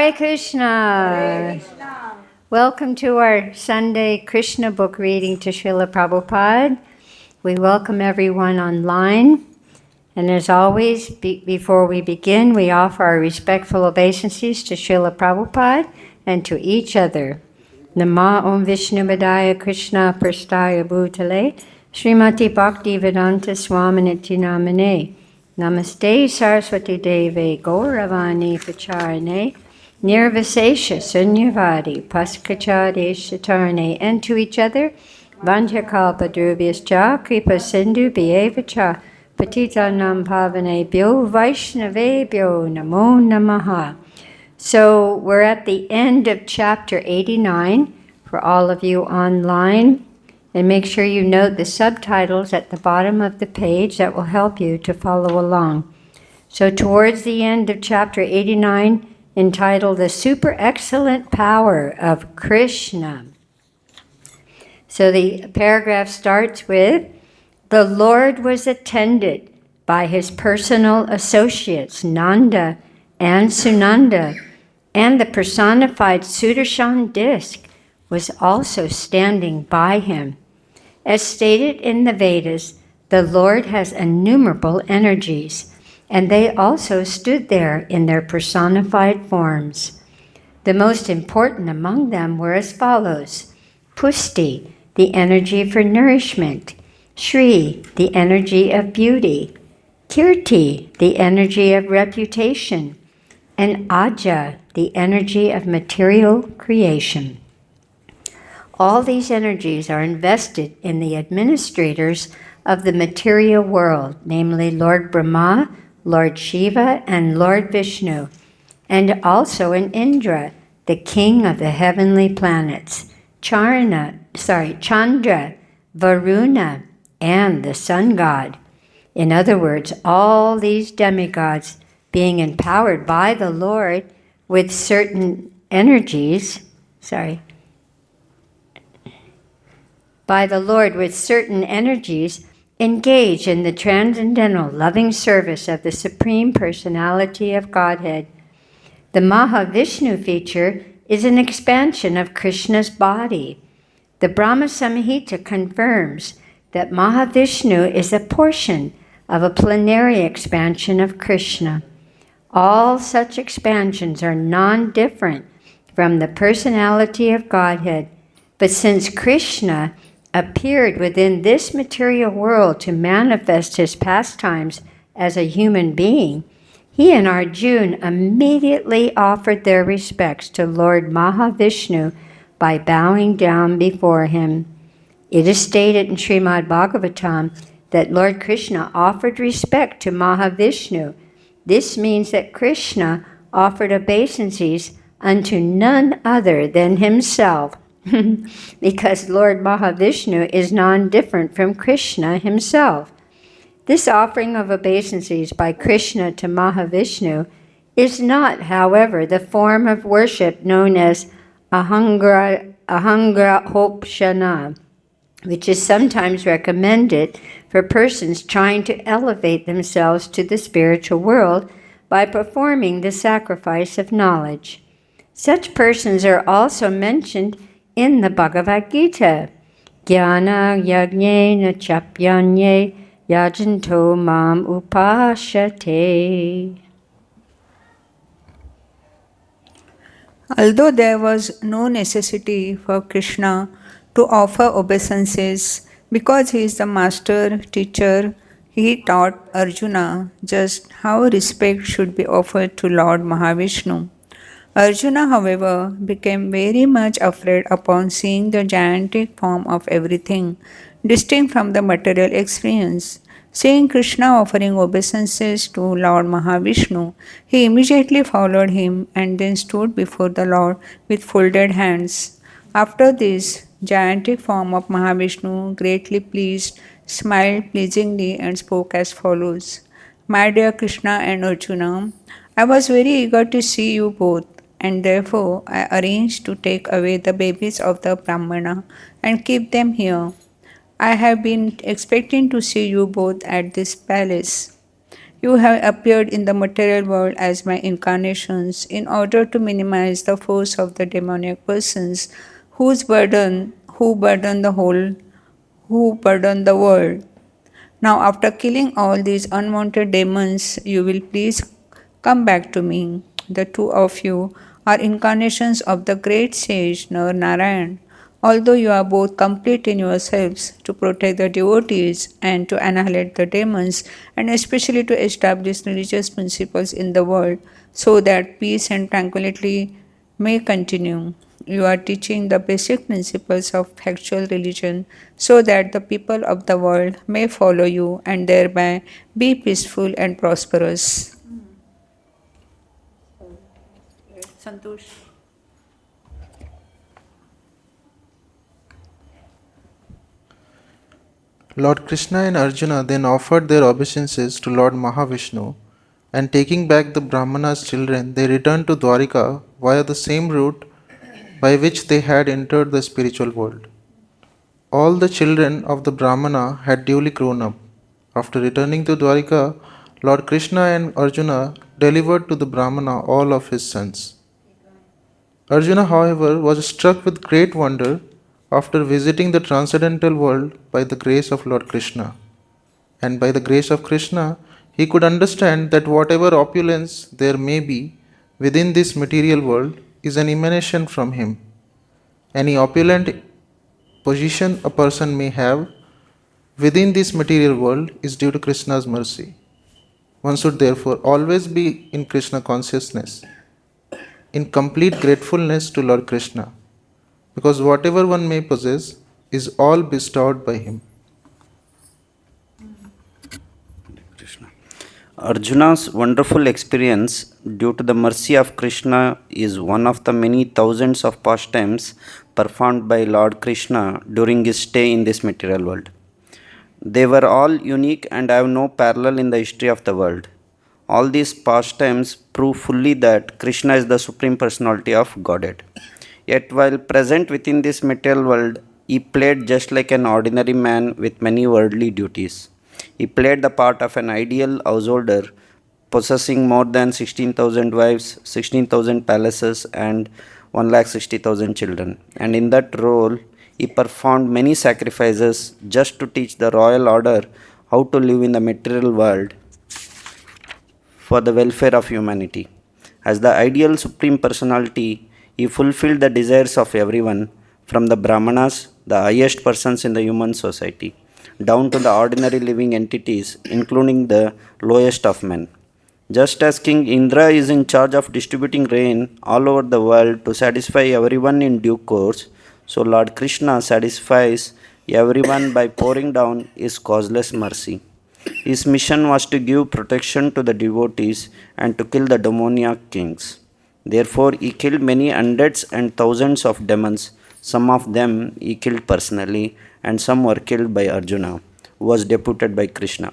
Hare Krishna. Welcome to our Sunday Krishna book reading to Srila Prabhupada. We welcome everyone online. And as always, before we begin, we offer our respectful obeisances to Srila Prabhupada and to each other. Nama Om Vishnu Padaya Krishna Prasthaya Bhutale Srimati Bhakti-Vedanta Swaminiti Namane Namaste Saraswati Deve Gauravani Pacharane Nirvasesha Sunyavadi Paskachade Shatarne. And to each other, Vanjakalpa Drubhyascha Kripa Sindhu Bhyevacha Patitanam Pavane Bhyo Vaishnave Bhyo Namo Namaha. So we're at the end of chapter 89 for all of you online. And make sure you note the subtitles at the bottom of the page that will help you to follow along. So towards the end of chapter 89, entitled The Super Excellent Power of Krishna. So the paragraph starts with, the Lord was attended by his personal associates, Nanda and Sunanda, and the personified Sudarshan disk was also standing by him. As stated in the Vedas, the Lord has innumerable energies, and they also stood there in their personified forms. The most important among them were as follows: Pusti, the energy for nourishment; Shri, the energy of beauty; Kirti, the energy of reputation; and Aja, the energy of material creation. All these energies are invested in the administrators of the material world, namely Lord Brahma, Lord Shiva, and Lord Vishnu, and also in Indra, the king of the heavenly planets, Chandra, Varuna, and the sun god. In other words, all these demigods being empowered by the Lord with certain energies, engage in the transcendental loving service of the Supreme Personality of Godhead. The Mahavishnu feature is an expansion of Krishna's body. The Brahma Samhita confirms that Mahavishnu is a portion of a plenary expansion of Krishna. All such expansions are non-different from the personality of Godhead, but since Krishna appeared within this material world to manifest his pastimes as a human being, he and Arjuna immediately offered their respects to Lord Mahavishnu by bowing down before him. It is stated in Srimad Bhagavatam that Lord Krishna offered respect to Mahavishnu. This means that Krishna offered obeisances unto none other than himself, because Lord Mahavishnu is non-different from Krishna himself. This offering of obeisances by Krishna to Mahavishnu is not, however, the form of worship known as Ahangra Hopshana, which is sometimes recommended for persons trying to elevate themselves to the spiritual world by performing the sacrifice of knowledge. Such persons are also mentioned in the Bhagavad-Gita. Jnana yajnena chapyanye yajanto mam upashate. Although there was no necessity for Krishna to offer obeisances because he is the master teacher, he taught Arjuna just how respect should be offered to Lord Mahavishnu. Arjuna, however, became very much afraid upon seeing the gigantic form of everything, distinct from the material experience. Seeing Krishna offering obeisances to Lord Mahavishnu, he immediately followed him and then stood before the Lord with folded hands. After this, gigantic form of Mahavishnu, greatly pleased, smiled pleasingly and spoke as follows: My dear Krishna and Arjuna, I was very eager to see you both, and therefore I arranged to take away the babies of the Brahmana and keep them here. I have been expecting to see you both at this palace. You have appeared in the material world as my incarnations in order to minimize the force of the demoniac persons who burden the world. Now, after killing all these unwanted demons, you will please come back to me. The two of you are incarnations of the great sage Nar Narayan. Although you are both complete in yourselves to protect the devotees and to annihilate the demons, and especially to establish religious principles in the world so that peace and tranquility may continue. You are teaching the basic principles of factual religion so that the people of the world may follow you and thereby be peaceful and prosperous. Santosh. Lord Krishna and Arjuna then offered their obeisances to Lord Mahavishnu, and taking back the Brahmana's children, they returned to Dwarika via the same route by which they had entered the spiritual world. All the children of the Brahmana had duly grown up. After returning to Dwarika, Lord Krishna and Arjuna delivered to the Brahmana all of his sons. Arjuna, however, was struck with great wonder after visiting the transcendental world by the grace of Lord Krishna. And by the grace of Krishna, he could understand that whatever opulence there may be within this material world is an emanation from him. Any opulent position a person may have within this material world is due to Krishna's mercy. One should therefore always be in Krishna consciousness, in complete gratefulness to Lord Krishna, because whatever one may possess is all bestowed by him. Krishna. Arjuna's wonderful experience due to the mercy of Krishna is one of the many thousands of pastimes performed by Lord Krishna during his stay in this material world. They were all unique and have no parallel in the history of the world. All these pastimes prove fully that Krishna is the Supreme Personality of Godhead. Yet while present within this material world, he played just like an ordinary man with many worldly duties. He played the part of an ideal householder, possessing more than 16,000 wives, 16,000 palaces, and 160,000 children. And in that role, he performed many sacrifices just to teach the royal order how to live in the material world for the welfare of humanity. As the ideal Supreme Personality, he fulfilled the desires of everyone, from the Brahmanas, the highest persons in the human society, down to the ordinary living entities, including the lowest of men. Just as King Indra is in charge of distributing rain all over the world to satisfy everyone in due course, so Lord Krishna satisfies everyone by pouring down his causeless mercy. His mission was to give protection to the devotees and to kill the demoniac kings. Therefore, he killed many hundreds and thousands of demons. Some of them he killed personally, and some were killed by Arjuna, who was deputed by Krishna.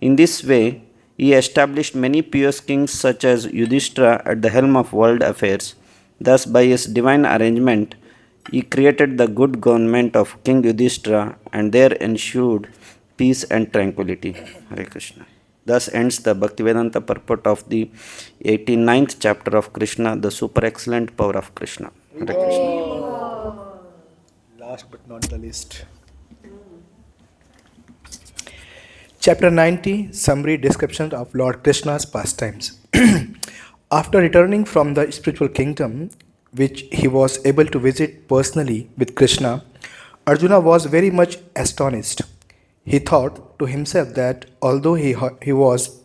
In this way, he established many pious kings such as Yudhishthira at the helm of world affairs. Thus, by his divine arrangement, he created the good government of King Yudhishthira, and there ensued peace and tranquility. Hare Krishna. Thus ends the Bhaktivedanta purport of the 89th chapter of Krishna, the super excellent power of Krishna. Hare Krishna. Last but not the least. Chapter 90, Summary Description of Lord Krishna's pastimes. After returning from the spiritual kingdom, which he was able to visit personally with Krishna, Arjuna was very much astonished. He thought to himself that although he was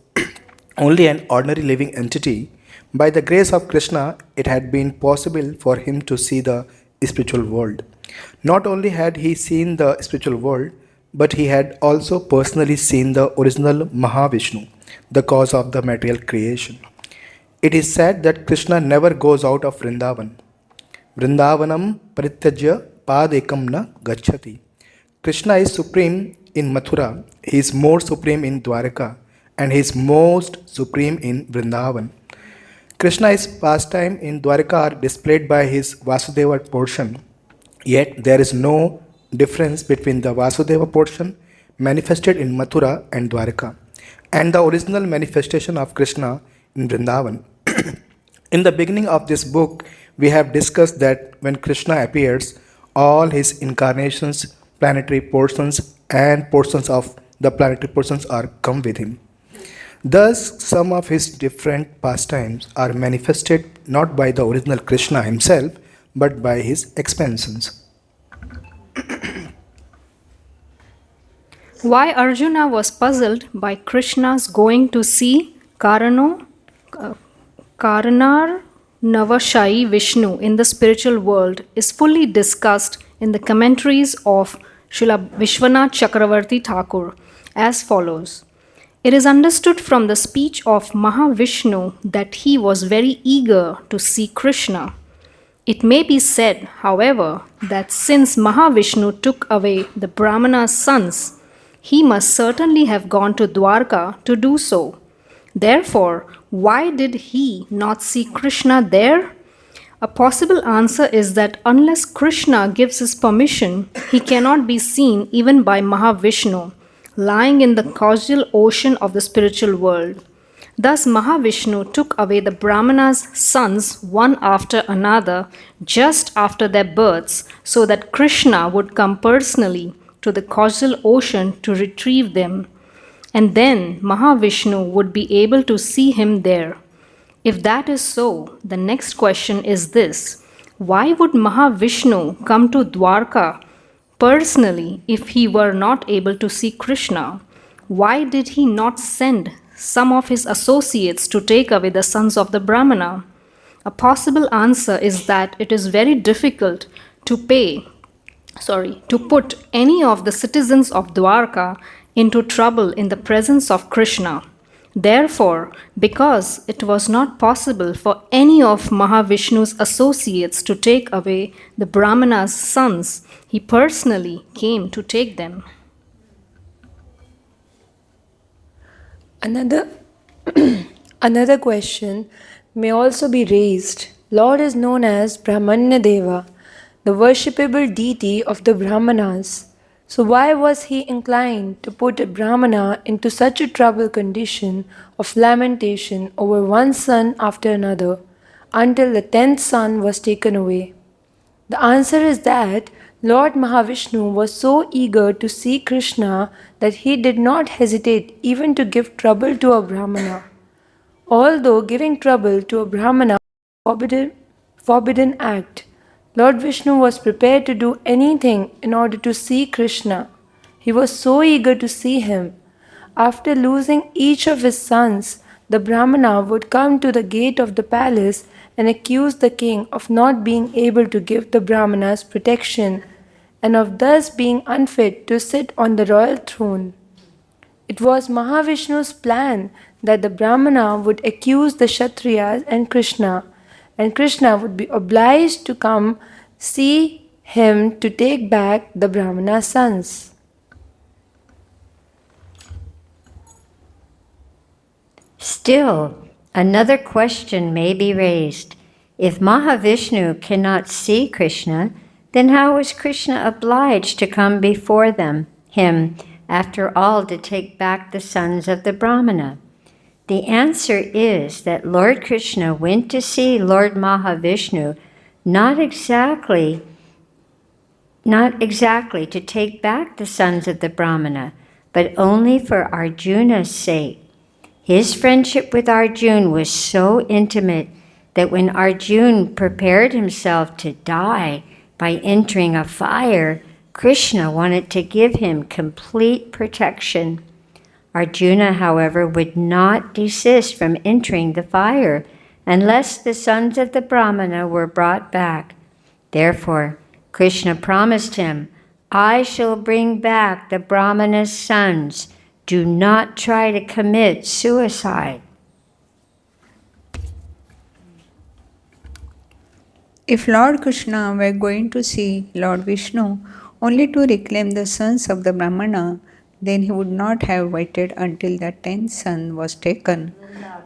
only an ordinary living entity, by the grace of Krishna, it had been possible for him to see the spiritual world. Not only had he seen the spiritual world, but he had also personally seen the original Mahavishnu, the cause of the material creation. It is said that Krishna never goes out of Vrindavan. Vrindavanam parityajya padekam na gacchati. Krishna is supreme in Mathura, he is more supreme in Dwarika, and he is most supreme in Vrindavan. Krishna's pastime in Dwarika are displayed by his Vasudeva portion, yet there is no difference between the Vasudeva portion manifested in Mathura and Dwarika. and the original manifestation of Krishna in Vrindavan. In the beginning of this book, we have discussed that when Krishna appears, all his incarnations, planetary portions, and portions of the planetary portions are come with him. Thus, some of his different pastimes are manifested not by the original Krishna himself, but by his expansions. Why Arjuna was puzzled by Krishna's going to see Karanar Navashai Vishnu in the spiritual world is fully discussed in the commentaries of Srila Vishwanath Chakravarti Thakur as follows. It is understood from the speech of Mahavishnu that he was very eager to see Krishna. It may be said, however, that since Mahavishnu took away the Brahmana's sons, he must certainly have gone to Dwarka to do so. Therefore, why did he not see Krishna there? A possible answer is that unless Krishna gives his permission, he cannot be seen even by Mahavishnu, lying in the causal ocean of the spiritual world. Thus, Mahavishnu took away the Brahmana's sons one after another just after their births, so that Krishna would come personally to the causal ocean to retrieve them, and then Mahavishnu would be able to see him there. If that is so, the next question is this: why would Mahavishnu come to Dwarka personally if he were not able to see Krishna? Why did he not send some of his associates to take away the sons of the Brahmana? A possible answer is that it is very difficult to put any of the citizens of Dwarka into trouble in the presence of Krishna. Therefore, because it was not possible for any of Mahavishnu's associates to take away the Brahmana's sons, he personally came to take them. Another question may also be raised. Lord is known as Brahmanya Deva, the worshipable deity of the Brahmanas. So why was he inclined to put a Brahmana into such a troubled condition of lamentation over one son after another until the 10th son was taken away? The answer is that Lord Mahavishnu was so eager to see Krishna that he did not hesitate even to give trouble to a Brahmana. Although giving trouble to a Brahmana was a forbidden act, Lord Vishnu was prepared to do anything in order to see Krishna. He was so eager to see him. After losing each of his sons, the Brahmana would come to the gate of the palace and accuse the king of not being able to give the Brahmanas protection and of thus being unfit to sit on the royal throne. It was Mahavishnu's plan that the Brahmana would accuse the Kshatriyas and Krishna would be obliged to come see him to take back the Brahmana's sons. Still, another question may be raised. If Mahavishnu cannot see Krishna, then how was Krishna obliged to come before him, after all, to take back the sons of the Brahmana? The answer is that Lord Krishna went to see Lord Mahavishnu not exactly to take back the sons of the Brahmana, but only for Arjuna's sake. His friendship with Arjuna was so intimate that when Arjuna prepared himself to die by entering a fire, Krishna wanted to give him complete protection. Arjuna, however, would not desist from entering the fire unless the sons of the Brahmana were brought back. Therefore, Krishna promised him, "I shall bring back the Brahmana's sons. Do not try to commit suicide." If Lord Krishna were going to see Lord Vishnu only to reclaim the sons of the Brahmana, then he would not have waited until the 10th son was taken.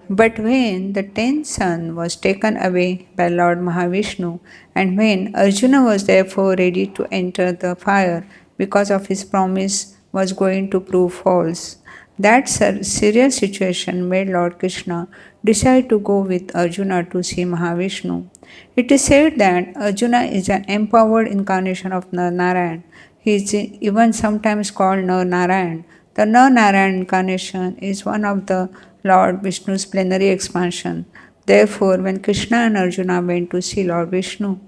But when the 10th son was taken away by Lord Mahavishnu, and when Arjuna was therefore ready to enter the fire because of his promise was going to prove false, That serious situation made Lord Krishna decide to go with Arjuna to see Mahavishnu. It is said that Arjuna is an empowered incarnation of Narayan. He is even sometimes called Narayan. The Narayan incarnation is one of the Lord Vishnu's plenary expansion. Therefore, when Krishna and Arjuna went to see Lord Vishnu,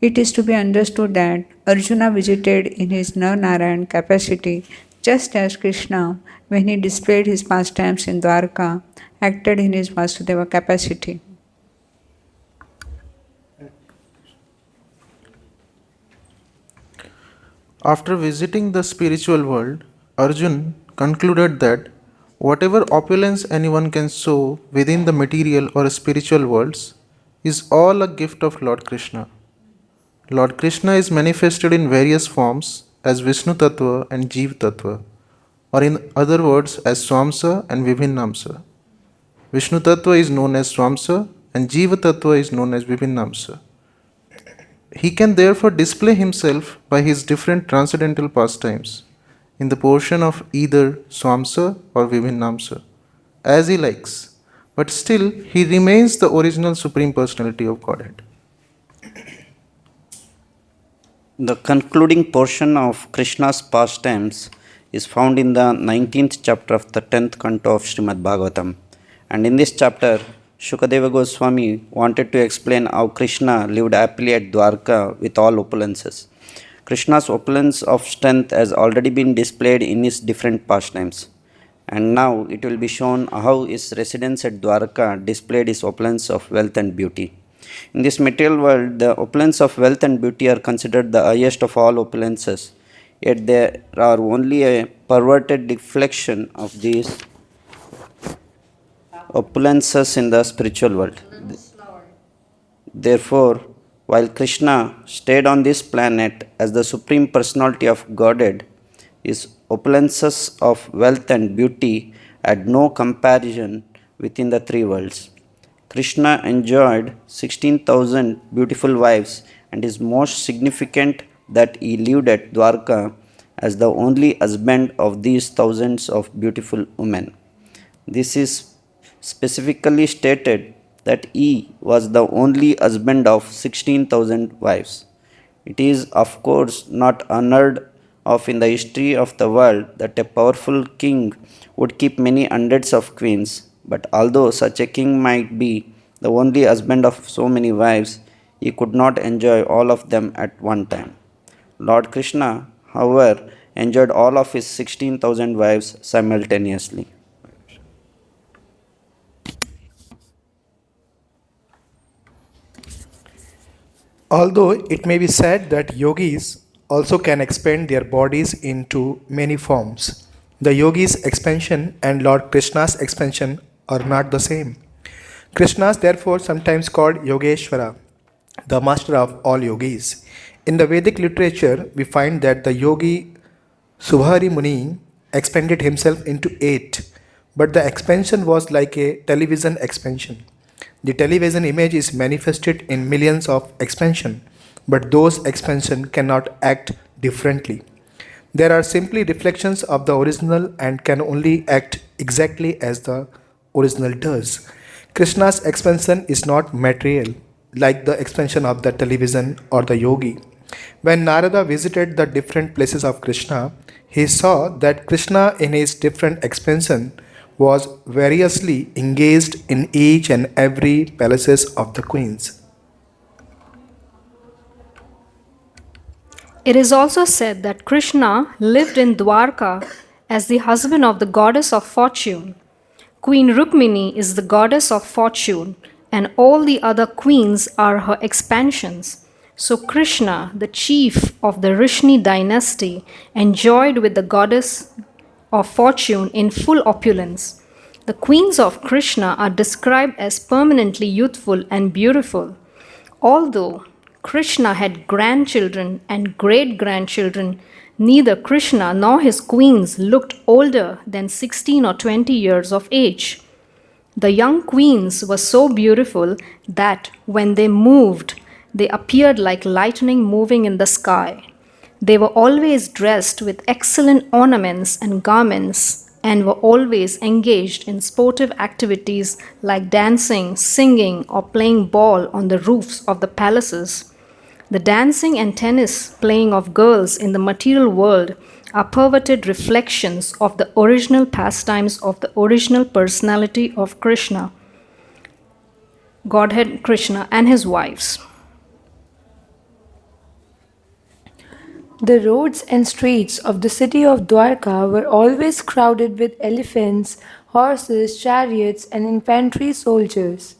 it is to be understood that Arjuna visited in his Narayan capacity, just as Krishna, when he displayed his pastimes in Dwarka, acted in his Vasudeva capacity. After visiting the spiritual world, Arjun concluded that whatever opulence anyone can sow within the material or spiritual worlds is all a gift of Lord Krishna. Lord Krishna is manifested in various forms as Vishnu Tattva and Jeev Tattva, or in other words as Swamsa and Vibhinnamsa. Vishnu Tattva is known as Swamsa and Jeeva Tattva is known as Vibhinnamsa. He can therefore display himself by his different transcendental pastimes in the portion of either Swamsa or Vibhinnamsa, as he likes, but still he remains the original Supreme Personality of Godhead. The concluding portion of Krishna's pastimes is found in the 19th chapter of the 10th canto of Srimad Bhagavatam. And in this chapter, Shukadeva Goswami wanted to explain how Krishna lived happily at Dwarka with all opulences. Krishna's opulence of strength has already been displayed in his different pastimes. And now it will be shown how his residence at Dwarka displayed his opulence of wealth and beauty. In this material world, the opulence of wealth and beauty are considered the highest of all opulences, yet they are only a perverted reflection of these opulences in the spiritual world. Therefore, while Krishna stayed on this planet as the Supreme Personality of Godhead, his opulences of wealth and beauty had no comparison within the three worlds. Krishna enjoyed 16,000 beautiful wives, and is most significant that he lived at Dwarka as the only husband of these thousands of beautiful women. This is specifically stated that he was the only husband of 16,000 wives. It is, of course, not unheard of in the history of the world that a powerful king would keep many hundreds of queens, but although such a king might be the only husband of so many wives, he could not enjoy all of them at one time. Lord Krishna, however, enjoyed all of his 16,000 wives simultaneously. Although it may be said that yogis also can expand their bodies into many forms, the yogi's expansion and Lord Krishna's expansion are not the same. Krishna is therefore sometimes called Yogeshwara, the master of all yogis. In the Vedic literature, we find that the yogi Subhari Muni expanded himself into 8, but the expansion was like a television expansion. The television image is manifested in millions of expansion, but those expansion cannot act differently. There are simply reflections of the original and can only act exactly as the original does. Krishna's expansion is not material, like the expansion of the television or the yogi. When Narada visited the different places of Krishna, he saw that Krishna in his different expansion was variously engaged in each and every palaces of the queens. It is also said that Krishna lived in Dwarka as the husband of the goddess of fortune. Queen Rukmini is the goddess of fortune, and all the other queens are her expansions. So Krishna, the chief of the Rishni dynasty, enjoyed with the goddess of fortune in full opulence. The queens of Krishna are described as permanently youthful and beautiful. Although Krishna had grandchildren and great-grandchildren, neither Krishna nor his queens looked older than 16 or 20 years of age. The young queens were so beautiful that when they moved, they appeared like lightning moving in the sky. They were always dressed with excellent ornaments and garments and were always engaged in sportive activities like dancing, singing, or playing ball on the roofs of the palaces. The dancing and tennis playing of girls in the material world are perverted reflections of the original pastimes of the original personality of Krishna, Godhead Krishna, and his wives. The roads and streets of the city of Dwarka were always crowded with elephants, horses, chariots, and infantry soldiers.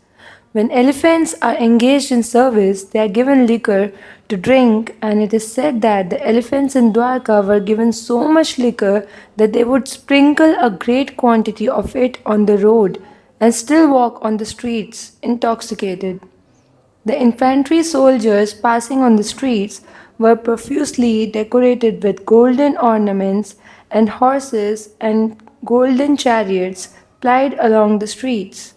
When elephants are engaged in service, they are given liquor to drink, and it is said that the elephants in Dwarka were given so much liquor that they would sprinkle a great quantity of it on the road and still walk on the streets intoxicated. The infantry soldiers passing on the streets were profusely decorated with golden ornaments, and horses and golden chariots plied along the streets.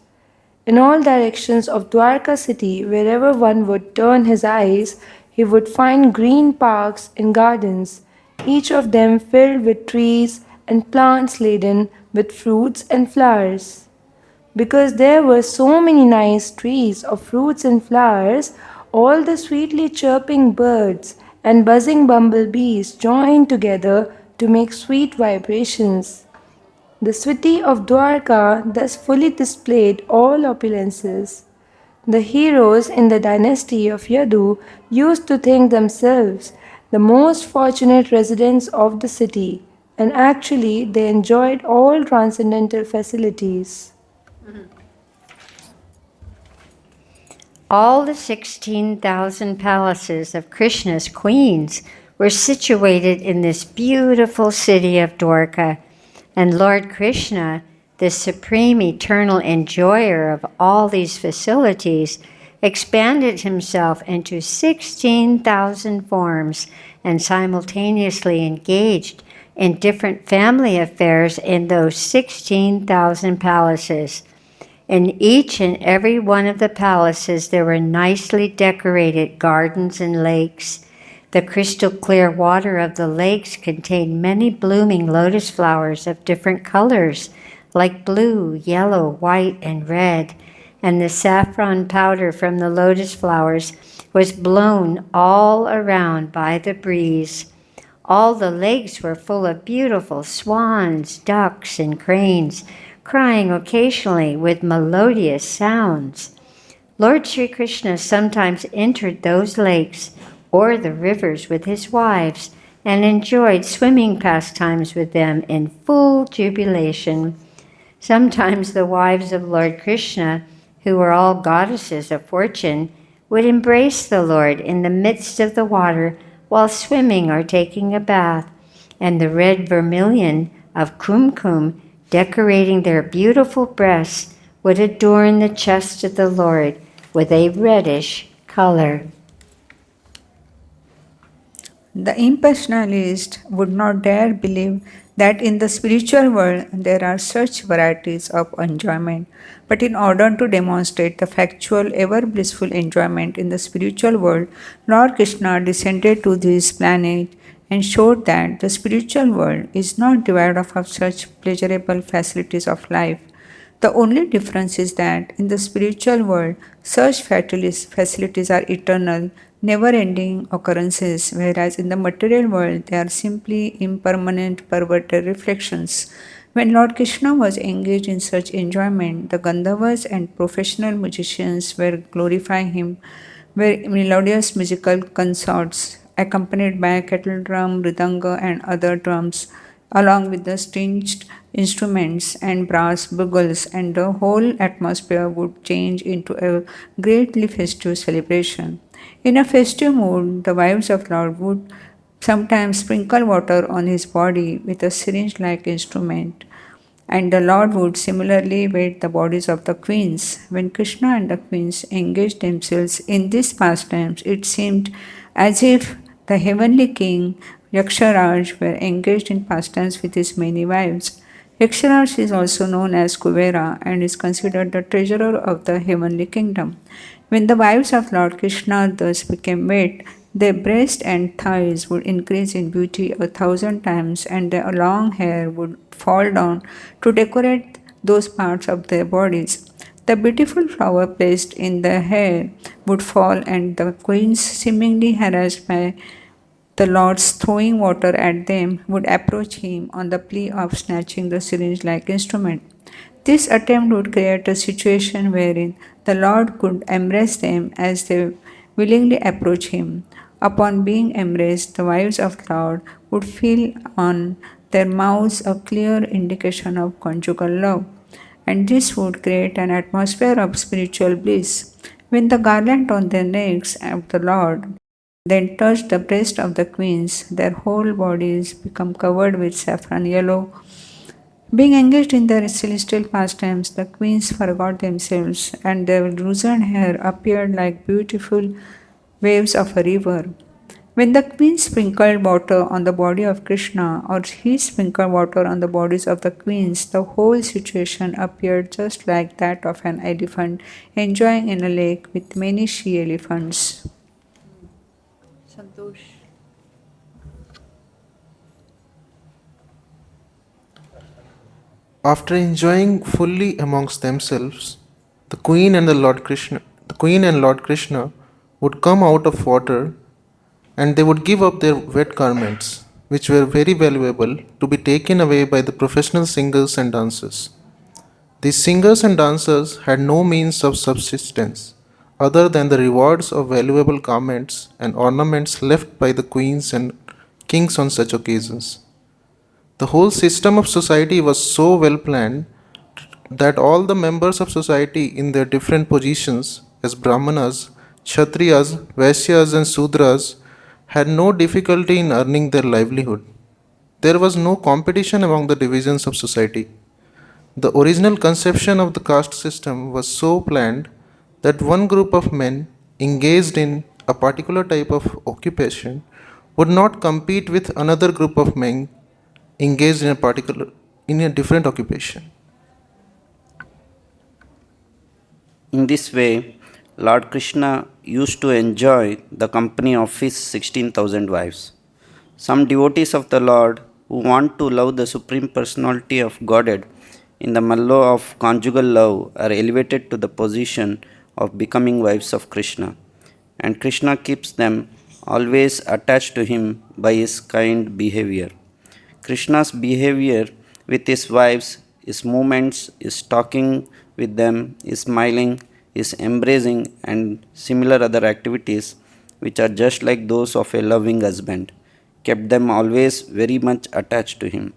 In all directions of Dwarka city, wherever one would turn his eyes, he would find green parks and gardens, each of them filled with trees and plants laden with fruits and flowers. Because there were so many nice trees of fruits and flowers, all the sweetly chirping birds and buzzing bumblebees joined together to make sweet vibrations. The city of Dwarka thus fully displayed all opulences. The heroes in the dynasty of Yadu used to think themselves the most fortunate residents of the city, and actually they enjoyed all transcendental facilities. All the 16,000 palaces of Krishna's queens were situated in this beautiful city of Dwarka, and Lord Krishna, the supreme eternal enjoyer of all these facilities, expanded himself into 16,000 forms and simultaneously engaged in different family affairs in those 16,000 palaces. In each and every one of the palaces there were nicely decorated gardens and lakes. The crystal clear water of the lakes contained many blooming lotus flowers of different colors, like blue, yellow, white, and red, and the saffron powder from the lotus flowers was blown all around by the breeze. All the lakes were full of beautiful swans, ducks, and cranes, crying occasionally with melodious sounds. Lord Sri Krishna sometimes entered those lakes or the rivers with his wives and enjoyed swimming pastimes with them in full jubilation. Sometimes the wives of Lord Krishna, who were all goddesses of fortune, would embrace the Lord in the midst of the water while swimming or taking a bath, and the red vermilion of kumkum decorating their beautiful breasts would adorn the chest of the Lord with a reddish color. The impersonalist would not dare believe that in the spiritual world there are such varieties of enjoyment, but in order to demonstrate the factual, ever blissful enjoyment in the spiritual world, Lord Krishna descended to this planet and showed that the spiritual world is not devoid of such pleasurable facilities of life. The only difference is that in the spiritual world, such facilities are eternal, never-ending occurrences, whereas in the material world, they are simply impermanent, perverted reflections. When Lord Krishna was engaged in such enjoyment, the Gandharvas and professional musicians were glorifying him, were melodious musical concerts accompanied by kettle drum, mridanga, and other drums, along with the stringed instruments and brass bugles, and the whole atmosphere would change into a greatly festive celebration. In a festive mood, the wives of Lord would sometimes sprinkle water on his body with a syringe-like instrument, and the Lord would similarly wet the bodies of the queens. When Krishna and the queens engaged themselves in these pastimes, it seemed as if the heavenly king Yaksharaj were engaged in pastimes with his many wives. Yaksharaj is also known as Kuvera and is considered the treasurer of the heavenly kingdom. When the wives of Lord Krishna thus became wet, Their breast and thighs would increase in beauty 1,000 times, and their long hair would fall down to decorate those parts of their bodies. The beautiful flower placed in the hair would fall, and the queens, seemingly harassed by the lords throwing water at them, would approach him on the plea of snatching the syringe like instrument. This attempt would create a situation wherein the Lord could embrace them as they willingly approach him. Upon being embraced, the wives of the Lord would feel on their mouths a clear indication of conjugal love, and this would create an atmosphere of spiritual bliss. When the garland on their necks of the Lord then touched the breast of the queens, their whole bodies become covered with saffron yellow. Being engaged in their celestial pastimes, the queens forgot themselves, and their loosened hair appeared like beautiful waves of a river. When the queen sprinkled water on the body of Krishna, or he sprinkled water on the bodies of the queens, the whole situation appeared just like that of an elephant enjoying in a lake with many she elephants. Santosh. After enjoying fully amongst themselves, the Queen and Lord Krishna would come out of water, and they would give up their wet garments, which were very valuable, to be taken away by the professional singers and dancers. These singers and dancers had no means of subsistence other than the rewards of valuable garments and ornaments left by the queens and kings on such occasions. The whole system of society was so well planned that all the members of society in their different positions as Brahmanas, Kshatriyas, Vaishyas, and Sudras had no difficulty in earning their livelihood. There was no competition among the divisions of society. The original conception of the caste system was so planned that one group of men engaged in a particular type of occupation would not compete with another group of men engaged in a different occupation. In this way, Lord Krishna used to enjoy the company of his 16,000 wives. Some devotees of the Lord who want to love the Supreme Personality of Godhead in the mallow of conjugal love are elevated to the position of becoming wives of Krishna, and Krishna keeps them always attached to him by his kind behavior. Krishna's behavior with his wives, his movements, his talking with them, his smiling, his embracing, and similar other activities, which are just like those of a loving husband, kept them always very much attached to him.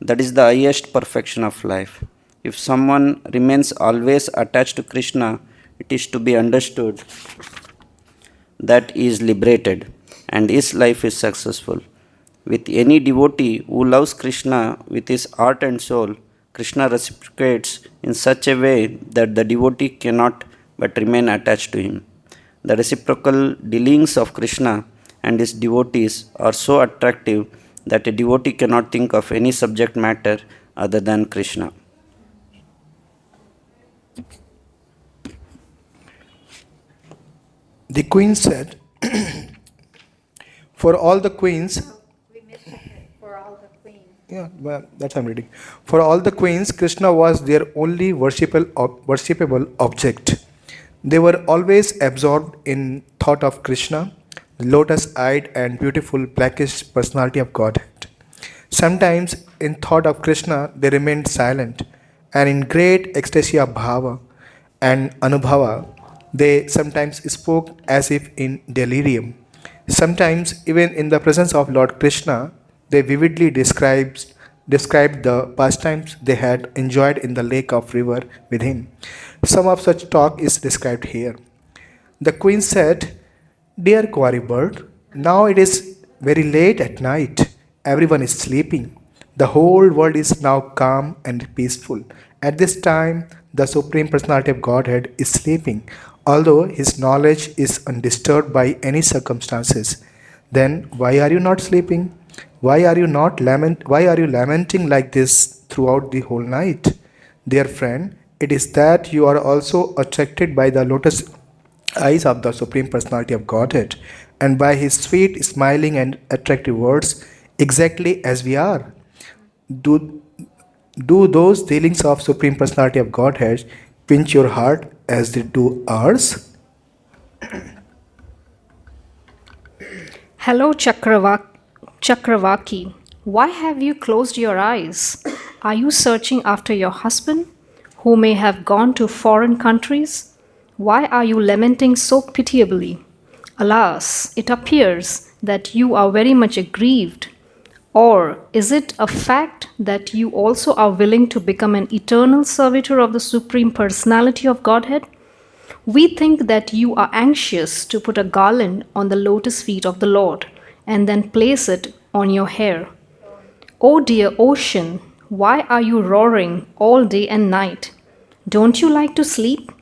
That is the highest perfection of life. If someone remains always attached to Krishna, it is to be understood that he is liberated and his life is successful. With any devotee who loves Krishna with his heart and soul, Krishna reciprocates in such a way that the devotee cannot but remain attached to him. The reciprocal dealings of Krishna and his devotees are so attractive that a devotee cannot think of any subject matter other than Krishna. The queen said, for all the queens, yeah, well, that's I'm reading. For all the queens, Krishna was their only worshipable object. They were always absorbed in thought of Krishna, the lotus-eyed and beautiful blackish personality of Godhead. Sometimes, in thought of Krishna, they remained silent, and in great ecstasy of bhava and anubhava, they sometimes spoke as if in delirium. Sometimes, even in the presence of Lord Krishna, they vividly described the pastimes they had enjoyed in the lake of river with him. Some of such talk is described here. The queen said, "Dear quarry bird, now it is very late at night. Everyone is sleeping. The whole world is now calm and peaceful. At this time, the Supreme Personality of Godhead is sleeping, although his knowledge is undisturbed by any circumstances. Then why are you not sleeping? Why are you lamenting like this throughout the whole night? Dear friend, it is that you are also attracted by the lotus eyes of the Supreme Personality of Godhead, and by his sweet, smiling, and attractive words, exactly as we are. Do, do those dealings of Supreme Personality of Godhead pinch your heart as they do ours? Hello, Chakravaki. Why have you closed your eyes? Are you searching after your husband, who may have gone to foreign countries? Why are you lamenting so pitiably? Alas, it appears that you are very much aggrieved. Or is it a fact that you also are willing to become an eternal servitor of the Supreme Personality of Godhead? We think that you are anxious to put a garland on the lotus feet of the Lord and then place it on your hair. Oh dear ocean, why are you roaring all day and night? Don't you like to sleep?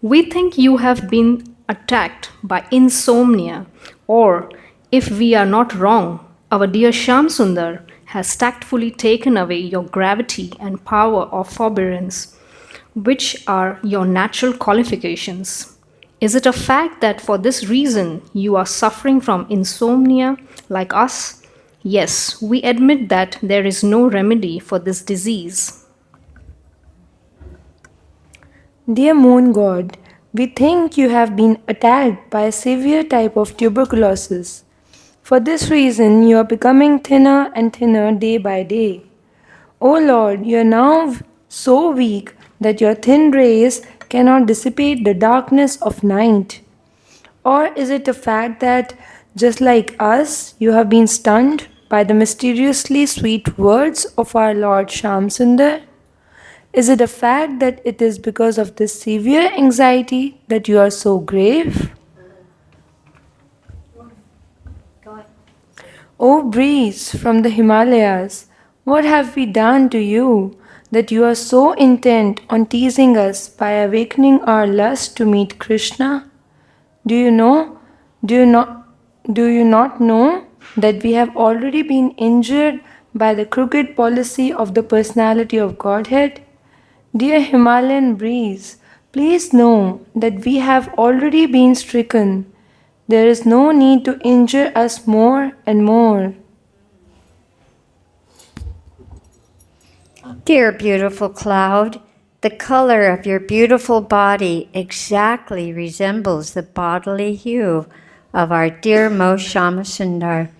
We think you have been attacked by insomnia, or if we are not wrong, our dear Shamsundar has tactfully taken away your gravity and power of forbearance, which are your natural qualifications. Is it a fact that for this reason you are suffering from insomnia like us? Yes, we admit that there is no remedy for this disease. Dear Moon God, we think you have been attacked by a severe type of tuberculosis. For this reason, you are becoming thinner and thinner day by day. O Lord, you are now so weak that your thin rays cannot dissipate the darkness of night. Or is it a fact that, just like us, you have been stunned by the mysteriously sweet words of our Lord Shamsundar? Is it a fact that it is because of this severe anxiety that you are so grave? O breeze from the Himalayas, what have we done to you that you are so intent on teasing us by awakening our lust to meet Krishna? Do you know? Do you not know that we have already been injured by the crooked policy of the personality of Godhead? Dear Himalayan breeze, please know that we have already been stricken. There is no need to injure us more and more. Dear beautiful cloud, the color of your beautiful body exactly resembles the bodily hue of our dear most Shamasundar.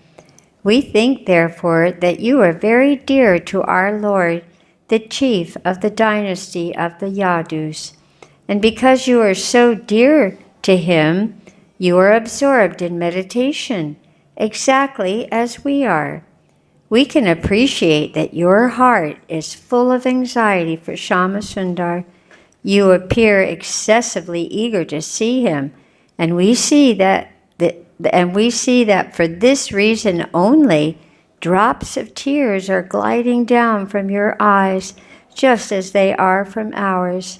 We think, therefore, that you are very dear to our Lord, the chief of the dynasty of the Yadus. And because you are so dear to him, you are absorbed in meditation, exactly as we are. We can appreciate that your heart is full of anxiety for Shamasundar. You appear excessively eager to see him, and we see that for this reason only, drops of tears are gliding down from your eyes, just as they are from ours.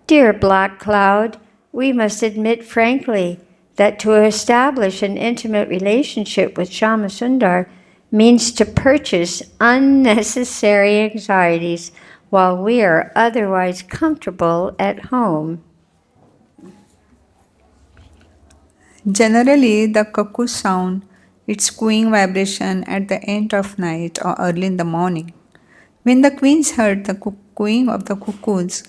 Dear black cloud, we must admit frankly that to establish an intimate relationship with Shamasundar means to purchase unnecessary anxieties while we are otherwise comfortable at home. Generally, the cuckoo sound, its cooing vibration at the end of night or early in the morning. When the queens heard the cooing of the cuckoos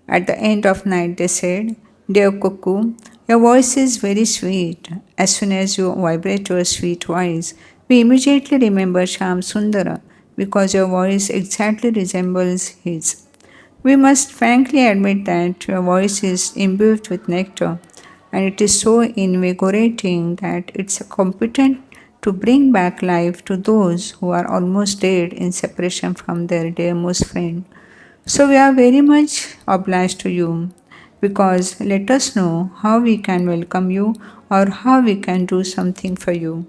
at the end of night, they said, "Dear cuckoo, your voice is very sweet. As soon as you vibrate your sweet voice, we immediately remember Sham Sundara because your voice exactly resembles his. We must frankly admit that your voice is imbued with nectar, and it is so invigorating that it's competent to bring back life to those who are almost dead in separation from their dearest friend. So we are very much obliged to you, because let us know how we can welcome you or how we can do something for you."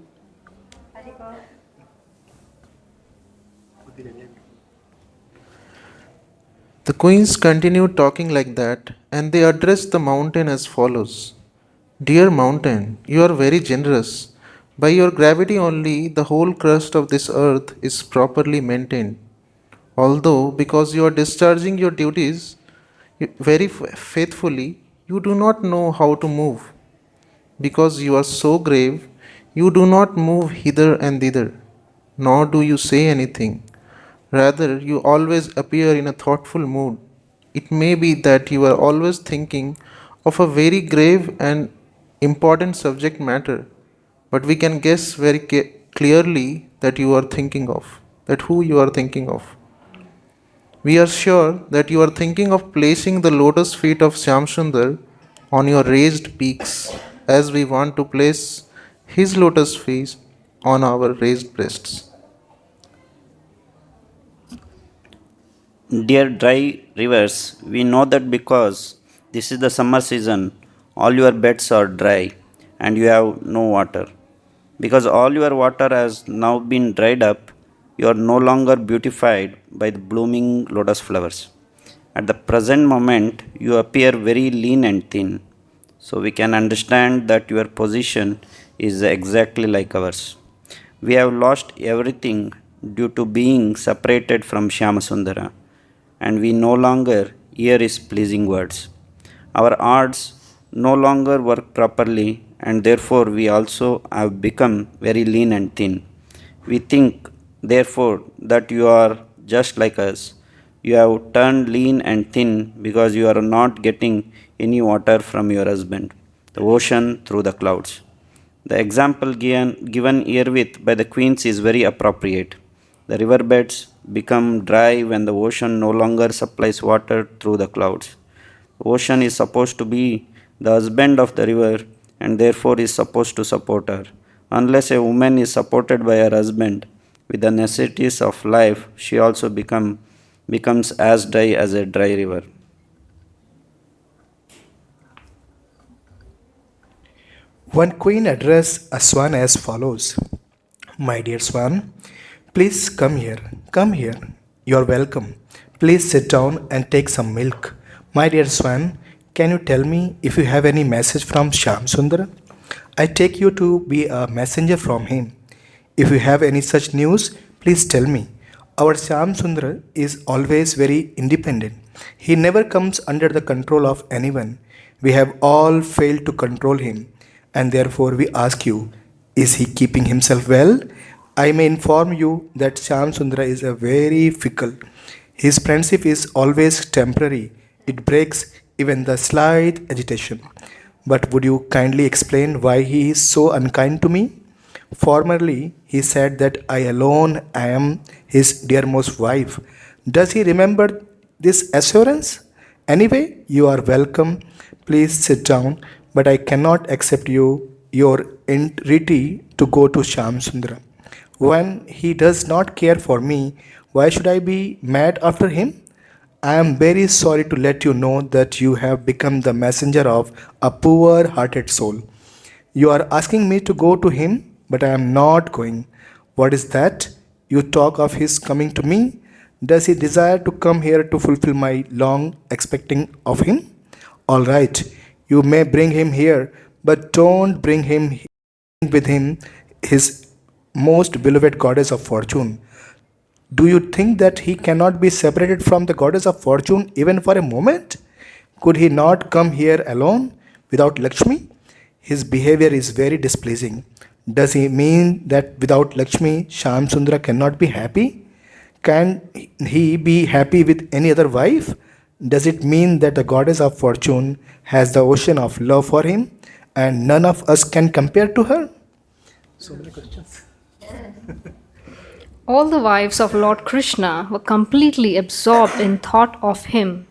The queens continued talking like that, and they addressed the mountain as follows: Dear mountain, you are very generous. By your gravity only, the whole crust of this earth is properly maintained. Although, because you are discharging your duties very faithfully, you do not know how to move. Because you are so grave, You do not move hither and thither, nor do you say anything. Rather, you always appear in a thoughtful mood. It may be that you are always thinking of a very grave and important subject matter, but we can guess very clearly that who you are thinking of. We are sure that you are thinking of placing the lotus feet of Shyamsundar on your raised peaks, as we want to place his lotus feet on our raised breasts. Dear dry rivers, we know that because this is the summer season, all your beds are dry and you have no water. Because all your water has now been dried up, you are no longer beautified by the blooming lotus flowers. At the present moment, you appear very lean and thin. So we can understand that your position is exactly like ours. We have lost everything due to being separated from Shyamasundara, and we no longer hear his pleasing words. Our hearts no longer work properly, and therefore we also have become very lean and thin. We think, therefore, that you are just like us. You have turned lean and thin because you are not getting any water from your husband, the ocean through the clouds. The example given herewith by the queens is very appropriate. The riverbeds become dry when the ocean no longer supplies water through the clouds. The ocean is supposed to be the husband of the river and therefore is supposed to support her. Unless a woman is supported by her husband with the necessities of life, she also becomes as dry as a dry river. One queen addressed a swan as follows: My dear swan, please come here. Come here. You are welcome. Please sit down and take some milk. My dear swan, can you tell me if you have any message from Shyam Sundar? I take you to be a messenger from him. If you have any such news, please tell me. Our Shyam Sundar is always very independent. He never comes under the control of anyone. We have all failed to control him, and therefore we ask you, is he keeping himself well? I may inform you that Shyam Sundara is a very fickle. His friendship is always temporary. It breaks even the slight agitation. But would you kindly explain why he is so unkind to me? Formerly, he said that I alone am his dearmost wife. Does he remember this assurance? Anyway, you are welcome. Please sit down, but I cannot accept your entreaty to go to Shyam Sundara. When he does not care for me, why should I be mad after him? I am very sorry to let you know that you have become the messenger of a poor hearted soul. You are asking me to go to him, but I am not going. What is that? You talk of his coming to me? Does he desire to come here to fulfill my long expecting of him? All right, you may bring him here, but don't bring him with him his most beloved goddess of fortune. Do you think that he cannot be separated from the goddess of fortune even for a moment? Could he not come here alone without Lakshmi? His behavior is very displeasing. Does he mean that without Lakshmi, Shyam Sundara cannot be happy? Can he be happy with any other wife? Does it mean that the goddess of fortune has the ocean of love for him and none of us can compare to her? So many questions. All the wives of Lord Krishna were completely absorbed in thought of him.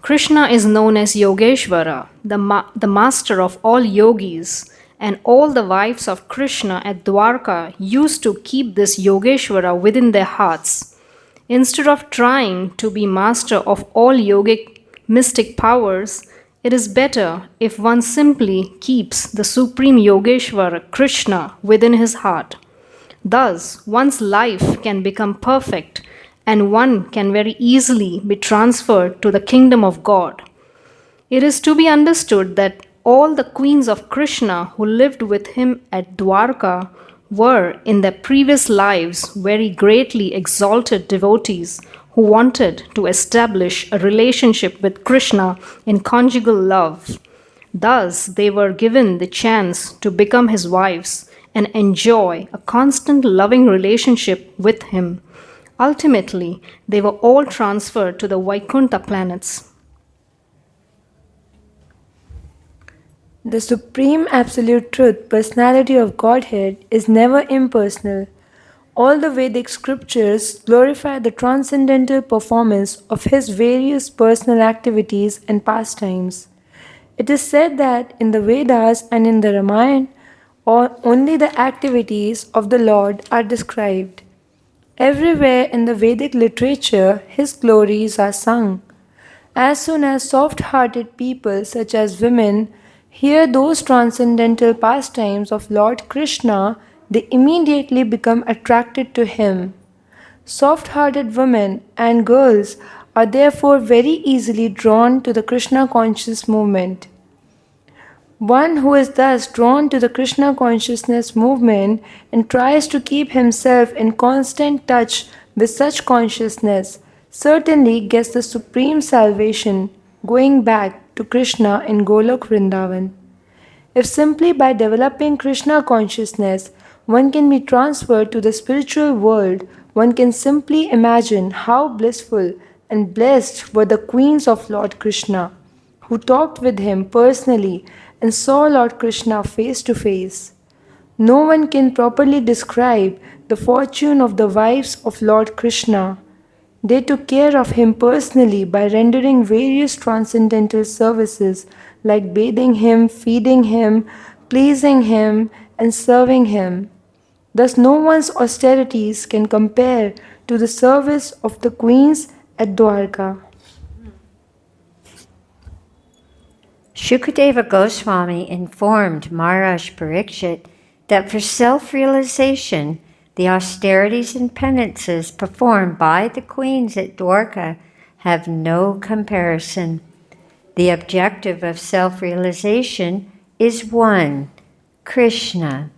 Krishna is known as Yogeshwara, the master of all yogis, and all the wives of Krishna at Dwarka used to keep this Yogeshwara within their hearts. Instead of trying to be master of all yogic mystic powers, it is better if one simply keeps the supreme Yogeshwara Krishna within his heart. Thus, one's life can become perfect and one can very easily be transferred to the kingdom of God. It is to be understood that all the queens of Krishna who lived with him at Dwarka were in their previous lives very greatly exalted devotees who wanted to establish a relationship with Krishna in conjugal love. Thus, they were given the chance to become his wives and enjoy a constant loving relationship with him. Ultimately, they were all transferred to the Vaikuntha planets. The Supreme Absolute Truth, Personality of Godhead, is never impersonal. All the Vedic scriptures glorify the transcendental performance of his various personal activities and pastimes. It is said that in the Vedas and in the Ramayana, only the activities of the Lord are described. Everywhere in the Vedic literature, his glories are sung. As soon as soft hearted people, such as women, hear those transcendental pastimes of Lord Krishna, they immediately become attracted to him. Soft hearted women and girls are therefore very easily drawn to the Krishna conscious movement. One who is thus drawn to the Krishna consciousness movement and tries to keep himself in constant touch with such consciousness certainly gets the supreme salvation going back to Krishna in Golok Vrindavan. If simply by developing Krishna consciousness one can be transferred to the spiritual world, one can simply imagine how blissful and blessed were the queens of Lord Krishna, who talked with him personally and saw Lord Krishna face to face. No one can properly describe the fortune of the wives of Lord Krishna. They took care of him personally by rendering various transcendental services like bathing him, feeding him, pleasing him, and serving him. Thus, no one's austerities can compare to the service of the queens at Dwarka. Shukadeva Goswami informed Maharaj Parikshit that for self-realization, the austerities and penances performed by the queens at Dwarka have no comparison. The objective of self-realization is one, Krishna.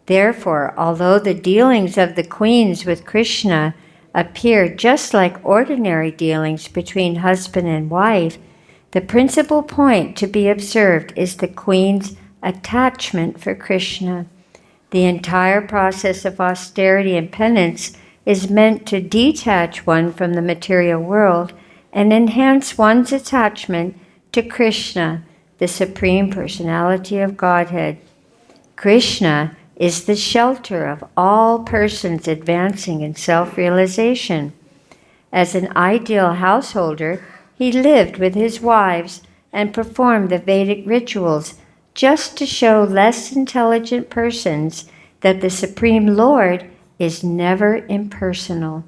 Therefore, although the dealings of the queens with Krishna appear just like ordinary dealings between husband and wife, the principal point to be observed is the queen's attachment for Krishna. The entire process of austerity and penance is meant to detach one from the material world and enhance one's attachment to Krishna, the Supreme Personality of Godhead. Krishna is the shelter of all persons advancing in self-realization. As an ideal householder, he lived with his wives and performed the Vedic rituals just to show less intelligent persons that the Supreme Lord is never impersonal.